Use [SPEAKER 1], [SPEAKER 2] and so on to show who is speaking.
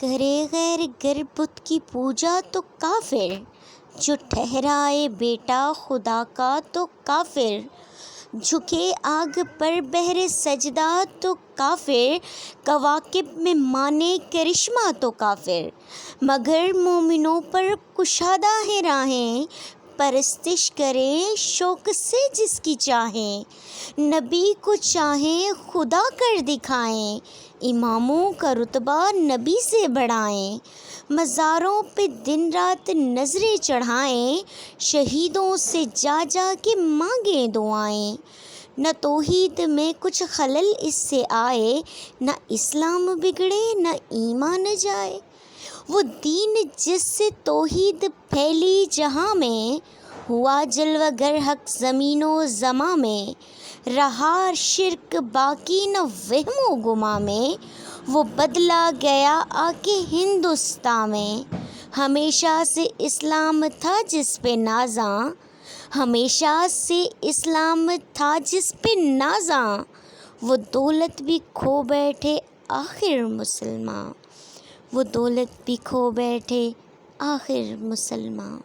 [SPEAKER 1] کرے غیر گر بت کی پوجا تو کافر، جو ٹھہرائے بیٹا خدا کا تو کافر، جھکے آگ پر بہر سجدہ تو کافر، کواکب میں مانے کرشمہ تو کافر، مگر مومنوں پر کشادہ ہے راہیں، پرستش کریں شوق سے جس کی چاہیں، نبی کو چاہیں خدا کر دکھائیں، اماموں کا رتبہ نبی سے بڑھائیں، مزاروں پہ دن رات نظریں چڑھائیں، شہیدوں سے جا جا کے مانگیں دعائیں، نہ توحید میں کچھ خلل اس سے آئے، نہ اسلام بگڑے نہ ایمان جائے، وہ دین جس سے توحید پھیلی جہاں میں، ہوا جلوہ گر حق زمین و زماں میں، رہا شرک باقی نہ وہم و گماں میں، وہ بدلا گیا آ کے ہندوستاں میں، ہمیشہ سے اسلام تھا جس پہ نازاں، ہمیشہ سے اسلام تھا جس پہ نازاں، وہ دولت بھی کھو بیٹھے آخر مسلماں، وہ دولت بھی کھو بیٹھے آخر مسلماں۔